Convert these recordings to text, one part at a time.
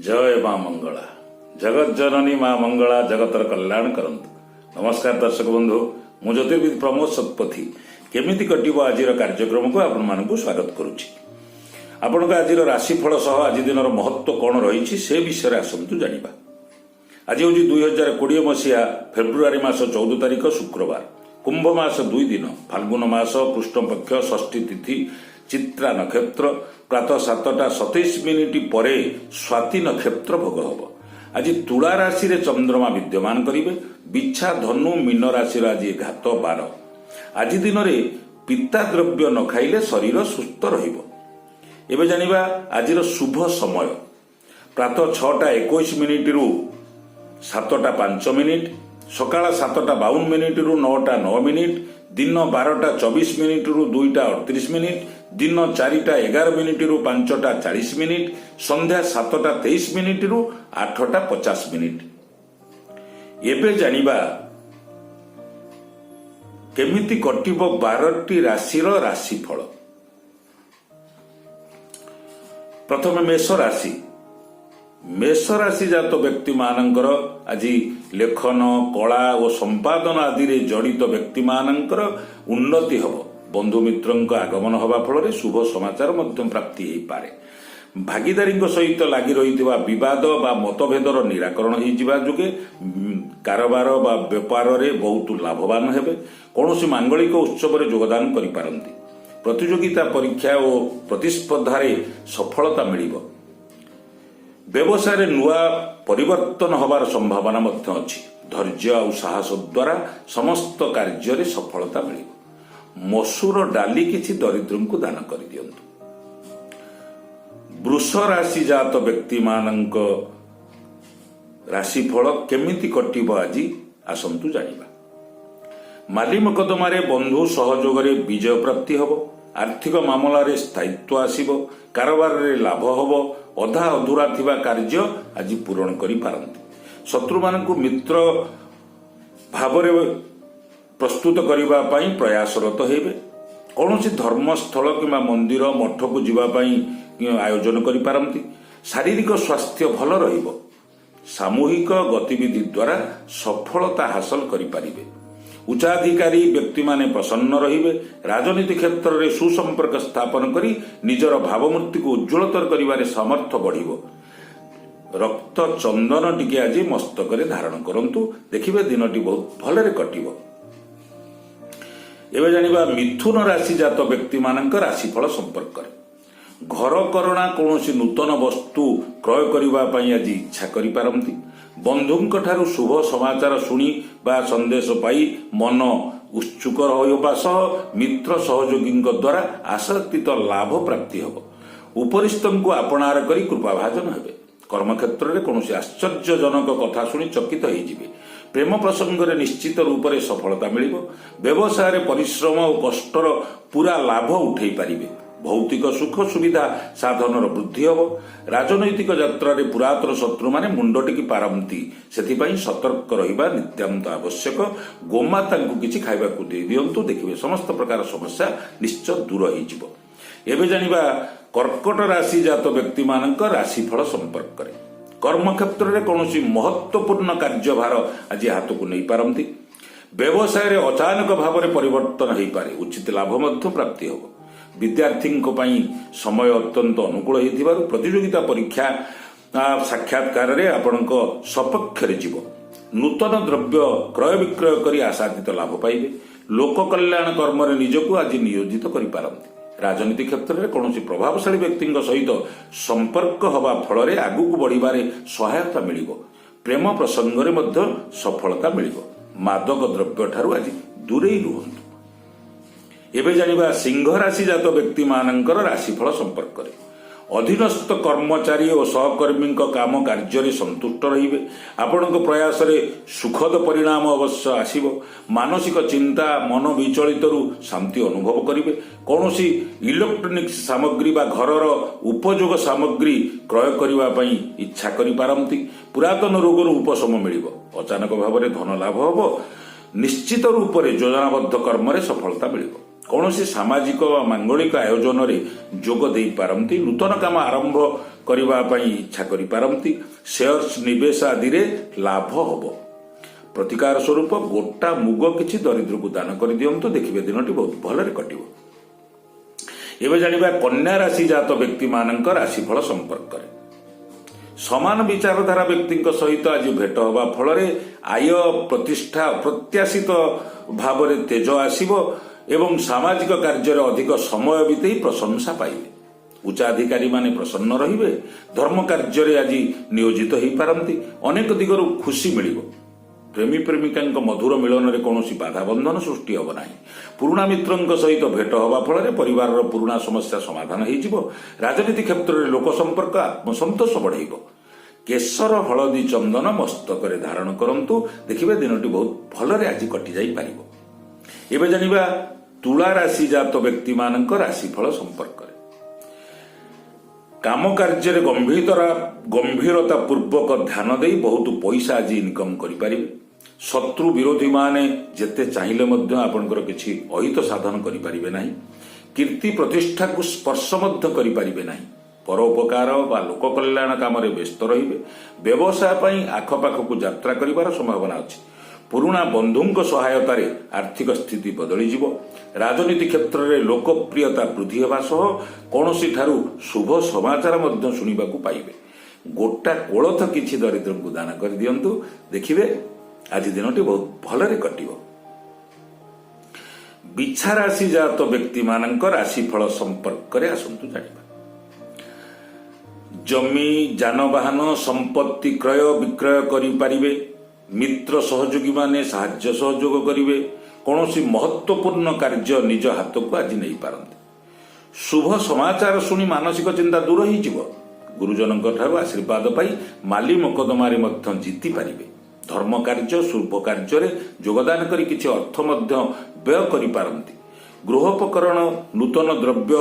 जय मां मंगला जगत जननी मां मंगला जगतर कल्याण करंतु। नमस्कार दर्शक बंधु, मु ज्योतिर्विद प्रमोद शतपथी केमिति कटिबो आजिर कार्यक्रम को आपण मानकु स्वागत करूछि। आपनका आजिर राशिफल सह आज दिनर महत्व कोन रहिछि से विषय रे आसंतु जानिबा। आज होछि 2020 मसिया फेब्रुआरी मास 14 तारिख शुक्रवार, कुंभ मास 2 दिन, फाल्गुन मास कृष्ण पक्ष षष्ठी तिथि, चित्रा नक्षत्र, प्रातः 7:27 पर स्वाति नक्षत्र भोग हब। आज तुला राशि रे चंद्रमा विद्यमान करिवे। बिच्छा धनु मीन राशि आज घात 12। आज दिन रे पित्ता द्रव्य न खाइले शरीर सुस्थ रहिबो। एबे जानिबा आजिर शुभ समय प्रातः 6:21 रु 7:05, सकाळ 7:52 रु 9:09, दिन 12:24 रु 2:38, दिन 4:11 रु 5:40, संध्या 7:23 रु 8:50। एबे जानिबा केमिति कटिबो 12टी राशिर राशिफल। प्रथम मेष राशि। मेष राशि जात व्यक्ति मानकर आज लेखन, कला और संपादन आदि रे जड़ित व्यक्ति मानकर उन्नति हब। बंधु मित्रंक आगमन हवा फल शुभ समाचार मध्यम प्राप्ति हो पारे। भागीदारी सहित लगी रही विवाद बा मतभेदर निराकरण हो जोगे कारोबार बा व्यापार रे बहुत लाभवान हेबे। कौन मांगलिक उत्सव रे योगदान करि पारंती। प्रतियोगिता परीक्षा और प्रतिस्पर्धा रे सफलता मिलिबो। व्यवसाय नुआ परिवर्तन हबार संभावना मध्य अछि। धैर्य और साहस द्वारा समस्त कार्य रे सफलता मिलिबो। मसूर डाली किछि दरिद्र को दान कर दियंतु। वृष राशि जात व्यक्ति मानक राशिफल केमिति कटिबो आज आसंतु जानिबा। माली मकदमा रे बंधु सहयोग रे विजय प्राप्ति हबो। आर्थिक मामला रे स्थायित्व आसीबो। कारोबार रे लाभ हबो। अधा अधूरा थिबा कार्य आज पूरण करि पारंती। शत्रु मानकु मित्र भावरे प्रस्तुत करिबा पई प्रयासरत हेबे। कौनसी धर्मस्थल किंवा मंदिर मठ को जीवा पई आयोजन करि पारंती। शारीरिक स्वास्थ्य भल रहिबो। सामूहिक गतिविधि द्वारा सफलता हासिल करि पारिबे। उच्चाधिकारी व्यक्ति माने प्रसन्न रहिबे। राजनीति क्षेत्र में सुसंपर्क स्थापन करी निजर भावमूर्ति को उज्ज्वलतर करिवारे सामर्थ्य बढ़िबो। रक्त चंदन टिके आज मस्तक रे धारण करंतु। देखिबे दिनटी बहुत भलरे कटिबो। एबे जानिबा मिथुन राशि जात व्यक्ति मानक राशिफल संपर्क। घर करणा कौनसी नूतन वस्तु क्रय करिबा पई आज इच्छा करि पारंती। बंधुंक ठारू शुभ समाचार शुणी बा संदेश पाई मन उत्सुक रहिबा सह मित्र सहयोगी द्वारा आशातीत लाभ प्राप्ति हब। उपरिस्थंकु आपणार करी कृपाभाजन हेबे। कर्मक्षेत्र में कौन आश्चर्यजनक कथा शुणी चकित हो जिवे। प्रेम प्रसंग में निश्चित रूप से सफलता मिलिबो। व्यवसाय परिश्रम और कष्टर पूरा लाभ उठै पारिबे। भौतिक सुख सुविधा साधनर वृद्धि हब। राजनैतिक यात्रा रे पुरातन शत्रु माने मुंड टिकी पारंती। सेथिपई सतर्क रहिबा नित्यान्त आवश्यक। गोमाता को किछि खाइबा को दे दियंतु। देखिबे समस्त प्रकार समस्या निश्चय दूर हो जिवो। एबे जानिबा कर्कट राशि जात व्यक्ति मानक राशिफल संपर्क करे। कर्मक्षेत्र में कौनसी महत्वपूर्ण कार्यभार आज हाथ को नहीं पारंती। व्यवसाय रे अचानक भाव में परिवर्तन हो पारे। उचित लाभ मध्य प्राप्ति हब। विद्यार्थी समय अत्यंत अनुकूल होइथिबारु प्रतियोगिता परीक्षा साक्षात्कार रे आपणक सपक्ष रे जीव। नूतन द्रव्य क्रय विक्रय करी आशातीत लाभ पाइबे। लोक कल्याण कर्म रे निजको आज नियोजित करि पारंती। राजनीति क्षेत्र में कौन प्रभावशाली व्यक्ति सहित संपर्क हवा फल आगू बढ़िबारे सहायता मिलिबो। प्रेम प्रसंग में मध्य सफलता मिलिबो। मादक द्रव्य ठारू आज दूरेई रुहंतु। एबे जानिबा सिंह राशि जात व्यक्ति मानकर राशिफल संपर्क करे। अधीनस्थ कर्मचारी और सहकर्मी काम कार्य रे संतुष्ट रहिबे। आपणक प्रयास रे सुखद परिणाम अवश्य आसीबो। मानसिक चिंता मन विचलितरु शांति अनुभव करिवे। कौनसी इलेक्ट्रोनिक्स सामग्री बा घरर उपयोग सामग्री क्रय करिवा पई इच्छा करि पारंती। पुरातन रोगरु उपशम मिलिबो। अचानक भाव में धन लाभ हबो। निश्चित रूप से योजनाबद्ध कर्म रे सफलता मिलिबो। କୌଣସି ସାମାଜିକ ବା ମାଙ୍ଗଳିକ ଆୟୋଜନରେ ଯୋଗ ଦେଇପାରନ୍ତି। ନୂତନ କାମ ଆରମ୍ଭ କରିବା ପାଇଁ ଇଚ୍ଛା କରିପାରନ୍ତି। ସେୟାର୍ସ ନିବେଶ ଆଦିରେ ଲାଭ ହେବ। ପ୍ରତିକାର ସ୍ୱରୂପ ଗୋଟା ମୁଗ କିଛି ଦରିଦ୍ରକୁ ଦାନ କରିଦିଅନ୍ତୁ, ଦେଖିବେ ଦିନଟି ବହୁତ ଭଲରେ କଟିବ। ଏବେ ଜାଣିବା କନ୍ୟା ରାଶି ଜାତ ବ୍ୟକ୍ତିମାନଙ୍କ ରାଶିଫଳ ସମ୍ପର୍କରେ। ସମାନ ବିଚାରଧାରା ବ୍ୟକ୍ତିଙ୍କ ସହିତ ଆଜି ଭେଟ ହେବା ଫଳରେ ଆୟ ପ୍ରତିଷ୍ଠା ଅପ୍ରତ୍ୟାଶିତ ଭାବରେ ତେଜ ଆସିବ ଏବଂ ସାମାଜିକ କାର୍ଯ୍ୟରେ ଅଧିକ ସମୟ ବିତେଇ ପ୍ରଶଂସା ପାଇବେ। ଉଚ୍ଚାଧିକାରୀମାନେ ପ୍ରସନ୍ନ ରହିବେ। ଧର୍ମ କାର୍ଯ୍ୟରେ ଆଜି ନିୟୋଜିତ ହୋଇପାରନ୍ତି। ଅନେକ ଦିଗରୁ ଖୁସି ମିଳିବ। ପ୍ରେମୀ ପ୍ରେମିକାଙ୍କ ମଧୁର ମିଳନରେ କୌଣସି ବାଧାବନ୍ଧନ ସୃଷ୍ଟି ହେବ ନାହିଁ। ପୁରୁଣା ମିତ୍ରଙ୍କ ସହିତ ଭେଟ ହେବା ଫଳରେ ପରିବାରର ପୁରୁଣା ସମସ୍ୟା ସମାଧାନ ହୋଇଯିବ। ରାଜନୀତି କ୍ଷେତ୍ରରେ ଲୋକ ସମ୍ପର୍କ ଆତ୍ମସନ୍ତୋଷ ବଢ଼ାଇବ। କେଶର ହଳଦୀ ଚନ୍ଦନ ମସ୍ତକରେ ଧାରଣ କରନ୍ତୁ, ଦେଖିବେ ଦିନଟି ବହୁତ ଭଲରେ ଆଜି କଟିଯାଇପାରିବ। ଏବେ ଜାଣିବା ତୁଳା ରାଶି ଜାତ ବ୍ୟକ୍ତିମାନଙ୍କ ରାଶିଫଳ ସମ୍ପର୍କରେ। କାମ କାର୍ଯ୍ୟରେ ଗମ୍ଭୀରତା ପୂର୍ବକ ଧ୍ୟାନ ଦେଇ ବହୁତ ପଇସା ଆଜି ଇନକମ୍ କରିପାରିବେ। ଶତ୍ରୁ ବିରୋଧୀ ମାନେ ଯେତେ ଚାହିଁଲେ ମଧ୍ୟ ଆପଣଙ୍କର କିଛି ଅହିତ ସାଧନ କରିପାରିବେ ନାହିଁ। କୀର୍ତ୍ତି ପ୍ରତିଷ୍ଠାକୁ ସ୍ପର୍ଶ ମଧ୍ୟ କରିପାରିବେ ନାହିଁ। ପରୋପକାର ବା ଲୋକ କଲ୍ୟାଣ କାମରେ ବ୍ୟସ୍ତ ରହିବେ। ବ୍ୟବସାୟ ପାଇଁ ଆଖପାଖକୁ ଯାତ୍ରା କରିବାର ସମ୍ଭାବନା ଅଛି। ପୁରୁଣା ବନ୍ଧୁଙ୍କ ସହାୟତାରେ ଆର୍ଥିକ ସ୍ଥିତି ବଦଳିଯିବ। ରାଜନୀତି କ୍ଷେତ୍ରରେ ଲୋକପ୍ରିୟତା ବୃଦ୍ଧି ହେବା ସହ କୌଣସି ଠାରୁ ଶୁଭ ସମାଚାର ମଧ୍ୟ ଶୁଣିବାକୁ ପାଇବେ। ଗୋଟା କୋଳଥ କିଛି ଦରିଦ୍ରଙ୍କୁ ଦାନ କରିଦିଅନ୍ତୁ, ଦେଖିବେ ଆଜି ଦିନଟି ବହୁତ ଭଲରେ କଟିବ। ବିଛା ରାଶି ଜାତ ବ୍ୟକ୍ତିମାନଙ୍କ ରାଶିଫଳ ସମ୍ପର୍କରେ ଆସନ୍ତୁ ଜାଣିବା। ଜମି ଯାନବାହନ ସମ୍ପତ୍ତି କ୍ରୟ ବିକ୍ରୟ କରିପାରିବେ। ମିତ୍ର ସହଯୋଗୀମାନେ ସାହାଯ୍ୟ ସହଯୋଗ କରିବେ। କୌଣସି ମହତ୍ୱପୂର୍ଣ୍ଣ କାର୍ଯ୍ୟ ନିଜ ହାତକୁ ଆଜି ନେଇପାରନ୍ତି। ଶୁଭ ସମାଚାର ଶୁଣି ମାନସିକ ଚିନ୍ତା ଦୂର ହୋଇଯିବ। ଗୁରୁଜନଙ୍କ ଠାରୁ ଆଶୀର୍ବାଦ ପାଇ ମାଲି ମକଦ୍ଦମାରେ ମଧ୍ୟ ଜିତିପାରିବେ। ଧର୍ମ କାର୍ଯ୍ୟ ଶୁଭ କାର୍ଯ୍ୟରେ ଯୋଗଦାନ କରି କିଛି ଅର୍ଥ ମଧ୍ୟ ବ୍ୟୟ କରିପାରନ୍ତି। ଗୃହୋପକରଣ ନୂତନ ଦ୍ରବ୍ୟ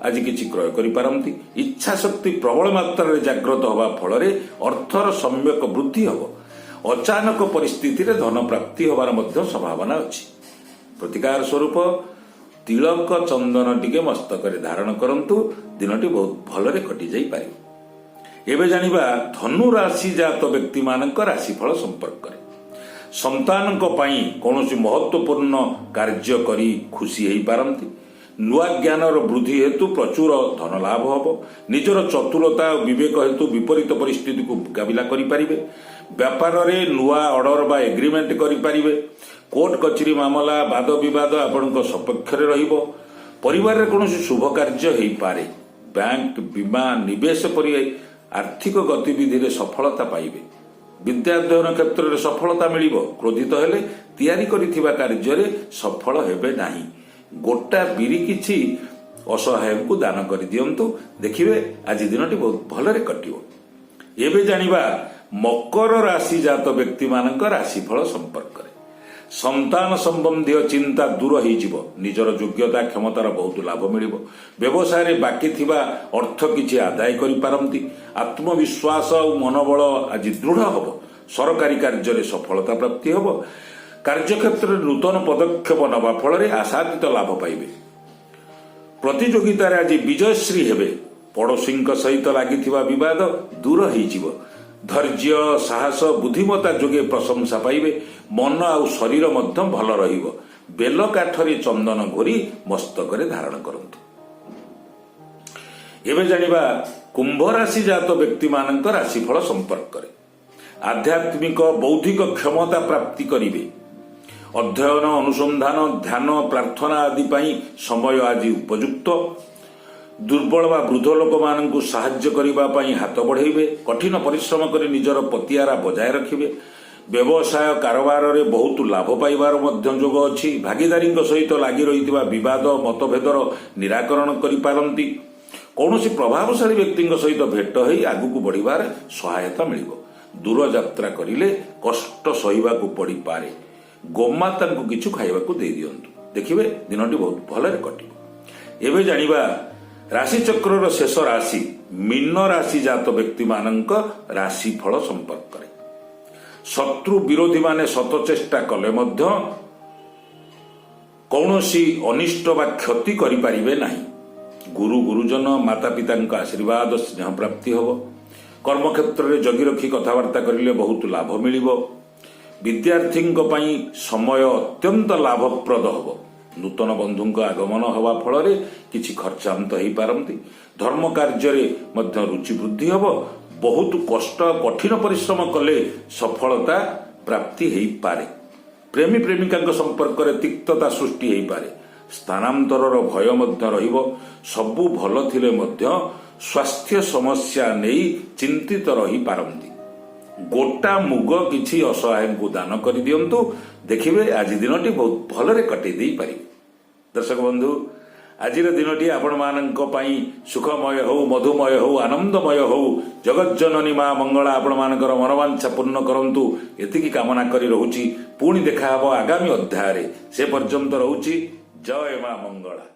ଆଜି କିଛି କ୍ରୟ କରିପାରନ୍ତି। ଇଚ୍ଛା ଶକ୍ତି ପ୍ରବଳ ମାତ୍ରାରେ ଜାଗ୍ରତ ହେବା ଫଳରେ ଅର୍ଥର ସମ୍ୟକ ବୃଦ୍ଧି ହେବ। ଅଚାନକ ପରିସ୍ଥିତିରେ ଧନ ପ୍ରାପ୍ତି ହେବାର ମଧ୍ୟ ସମ୍ଭାବନା ଅଛି। ପ୍ରତିକାର ସ୍ୱରୂପ ତିଳକ ଚନ୍ଦନ ଟିକେ ମସ୍ତକରେ ଧାରଣ କରନ୍ତୁ, ଦିନଟି ବହୁତ ଭଲରେ କଟିଯାଇପାରିବ। ଏବେ ଜାଣିବା ଧନୁ ରାଶି ଜାତ ବ୍ୟକ୍ତିମାନଙ୍କ ରାଶିଫଳ ସମ୍ପର୍କରେ। ସନ୍ତାନଙ୍କ ପାଇଁ କୌଣସି ମହତ୍ୱପୂର୍ଣ୍ଣ କାର୍ଯ୍ୟ କରି ଖୁସି ହୋଇପାରନ୍ତି। ନୂଆ ଜ୍ଞାନର ବୃଦ୍ଧି ହେତୁ ପ୍ରଚୁର ଧନ ଲାଭ ହେବ। ନିଜର ଚତୁରତା ଓ ବିବେକ ହେତୁ ବିପରୀତ ପରିସ୍ଥିତିକୁ ମୁକାବିଲା କରିପାରିବେ। ବ୍ୟାପାରରେ ନୂଆ ଅର୍ଡର ବା ଏଗ୍ରିମେଣ୍ଟ କରିପାରିବେ। କୋର୍ଟ କଚେରୀ ମାମଲା ବାଦ ବିବାଦ ଆପଣଙ୍କ ସପକ୍ଷରେ ରହିବ। ପରିବାରରେ କୌଣସି ଶୁଭ କାର୍ଯ୍ୟ ହୋଇପାରେ। ବ୍ୟାଙ୍କ ବୀମା ନିବେଶ ପରି ଆର୍ଥିକ ଗତିବିଧିରେ ସଫଳତା ପାଇବେ। ବିଦ୍ୟାଧ୍ୟୟନ କ୍ଷେତ୍ରରେ ସଫଳତା ମିଳିବ। କ୍ରୋଧିତ ହେଲେ ତିଆରି କରିଥିବା କାର୍ଯ୍ୟରେ ସଫଳ ହେବେ ନାହିଁ। ଗୋଟା ବିରି କିଛି ଅସହାୟଙ୍କୁ ଦାନ କରିଦିଅନ୍ତୁ, ଦେଖିବେ ଆଜି ଦିନଟି ବହୁତ ଭଲରେ କଟିବ। ଏବେ ଜାଣିବା ମକର ରାଶି ଜାତ ବ୍ୟକ୍ତିମାନଙ୍କ ରାଶିଫଳ ସମ୍ପର୍କରେ। ସନ୍ତାନ ସମ୍ବନ୍ଧୀୟ ଚିନ୍ତା ଦୂର ହୋଇଯିବ। ନିଜର ଯୋଗ୍ୟତା କ୍ଷମତାର ବହୁତ ଲାଭ ମିଳିବ। ବ୍ୟବସାୟରେ ବାକି ଥିବା ଅର୍ଥ କିଛି ଆଦାୟ କରିପାରନ୍ତି। ଆତ୍ମବିଶ୍ୱାସ ଆଉ ମନୋବଳ ଆଜି ଦୃଢ଼ ହେବ। ସରକାରୀ କାର୍ଯ୍ୟରେ ସଫଳତା ପ୍ରାପ୍ତି ହେବ। କାର୍ଯ୍ୟକ୍ଷେତ୍ରରେ ନୂତନ ପଦକ୍ଷେପ ନେବା ଫଳରେ ଆଶାତୀତ ଲାଭ ପାଇବେ। ପ୍ରତିଯୋଗିତାରେ ଆଜି ବିଜୟଶ୍ରୀ ହେବେ। ପଡ଼ୋଶୀଙ୍କ ସହିତ ଲାଗିଥିବା ବିବାଦ ଦୂର ହୋଇଯିବ। ଧୈର୍ଯ୍ୟ ସାହସ ବୁଦ୍ଧିମତା ଯୋଗେ ପ୍ରଶଂସା ପାଇବେ। ମନ ଆଉ ଶରୀର ମଧ୍ୟ ଭଲ ରହିବ। ବେଲ କାଠରେ ଚନ୍ଦନ ଘୋରି ମସ୍ତକରେ ଧାରଣ କରନ୍ତୁ। ଏବେ ଜାଣିବା କୁମ୍ଭ ରାଶି ଜାତ ବ୍ୟକ୍ତିମାନଙ୍କ ରାଶିଫଳ ସମ୍ପର୍କରେ। ଆଧ୍ୟାତ୍ମିକ ବୌଦ୍ଧିକ କ୍ଷମତା ପ୍ରାପ୍ତି କରିବେ। ଅଧ୍ୟୟନ ଅନୁସନ୍ଧାନ ଧ୍ୟାନ ପ୍ରାର୍ଥନା ଆଦି ପାଇଁ ସମୟ ଆଜି ଉପଯୁକ୍ତ। ଦୁର୍ବଳ ବା ବୃଦ୍ଧ ଲୋକମାନଙ୍କୁ ସାହାଯ୍ୟ କରିବା ପାଇଁ ହାତ ବଢ଼ାଇବେ। କଠିନ ପରିଶ୍ରମ କରି ନିଜର ପତିଆରା ବଜାୟ ରଖିବେ। ବ୍ୟବସାୟ କାରବାରରେ ବହୁତ ଲାଭ ପାଇବାର ମଧ୍ୟ ଯୋଗ ଅଛି। ଭାଗିଦାରୀଙ୍କ ସହିତ ଲାଗି ରହିଥିବା ବିବାଦ ମତଭେଦର ନିରାକରଣ କରିପାରନ୍ତି। କୌଣସି ପ୍ରଭାବଶାଳୀ ବ୍ୟକ୍ତିଙ୍କ ସହିତ ଭେଟ ହୋଇ ଆଗକୁ ବଢ଼ିବାରେ ସହାୟତା ମିଳିବ। ଦୂର ଯାତ୍ରା କରିଲେ କଷ୍ଟ ସହିବାକୁ ପଡ଼ିପାରେ। ଗୋମାତାଙ୍କୁ କିଛି ଖାଇବାକୁ ଦେଇଦିଅନ୍ତୁ, ଦେଖିବେ ଦିନଟି ବହୁତ ଭଲରେ କଟିବ। ଏବେ ଜାଣିବା ରାଶିଚକ୍ରର ଶେଷ ରାଶି ମୀନ ରାଶି ଜାତ ବ୍ୟକ୍ତିମାନଙ୍କ ରାଶିଫଳ ସମ୍ପର୍କରେ। ଶତ୍ରୁ ବିରୋଧୀମାନେ ଶତ ଚେଷ୍ଟା କଲେ ମଧ୍ୟ କୌଣସି ଅନିଷ୍ଟ ବା କ୍ଷତି କରିପାରିବେ ନାହିଁ। ଗୁରୁ ଗୁରୁଜନ ମାତା ପିତାଙ୍କ ଆଶୀର୍ବାଦ ସ୍ନେହ ପ୍ରାପ୍ତି ହେବ। କର୍ମକ୍ଷେତ୍ରରେ ଜଗି ରଖି କଥାବାର୍ତ୍ତା କରିଲେ ବହୁତ ଲାଭ ମିଳିବ। ବିଦ୍ୟାର୍ଥୀଙ୍କ ପାଇଁ ସମୟ ଅତ୍ୟନ୍ତ ଲାଭପ୍ରଦ ହେବ। ନୂତନ ବନ୍ଧୁଙ୍କ ଆଗମନ ହେବା ଫଳରେ କିଛି ଖର୍ଚ୍ଚାନ୍ତ ହୋଇପାରନ୍ତି। ଧର୍ମ କାର୍ଯ୍ୟରେ ମଧ୍ୟ ରୁଚି ବୃଦ୍ଧି ହେବ। ବହୁତ କଷ୍ଟ କଠିନ ପରିଶ୍ରମ କଲେ ସଫଳତା ପ୍ରାପ୍ତି ହୋଇପାରେ। ପ୍ରେମୀ ପ୍ରେମିକାଙ୍କ ସମ୍ପର୍କରେ ତିକ୍ତତା ସୃଷ୍ଟି ହୋଇପାରେ। ସ୍ଥାନାନ୍ତରର ଭୟ ମଧ୍ୟ ରହିବ। ସବୁ ଭଲ ଥିଲେ ମଧ୍ୟ ସ୍ୱାସ୍ଥ୍ୟ ସମସ୍ୟା ନେଇ ଚିନ୍ତିତ ରହିପାରନ୍ତି। ଗୋଟା ମୁଗ କିଛି ଅସହାୟଙ୍କୁ ଦାନ କରିଦିଅନ୍ତୁ, ଦେଖିବେ ଆଜି ଦିନଟି ବହୁତ ଭଲରେ କଟେଇ ଦେଇପାରିବେ। ଦର୍ଶକ ବନ୍ଧୁ, ଆଜିର ଦିନଟି ଆପଣମାନଙ୍କ ପାଇଁ ସୁଖମୟ ହେଉ, ମଧୁମୟ ହେଉ, ଆନନ୍ଦମୟ ହେଉ। ଜଗଜ୍ଜନନୀ ମା ମଙ୍ଗଳା ଆପଣମାନଙ୍କର ମନୋବାଞ୍ଛା ପୂର୍ଣ୍ଣ କରନ୍ତୁ, ଏତିକି କାମନା କରି ରହୁଛି। ପୁଣି ଦେଖାହେବ ଆଗାମୀ ଅଧ୍ୟାୟରେ। ସେ ପର୍ଯ୍ୟନ୍ତ ରହୁଛି। ଜୟ ମା ମଙ୍ଗଳା।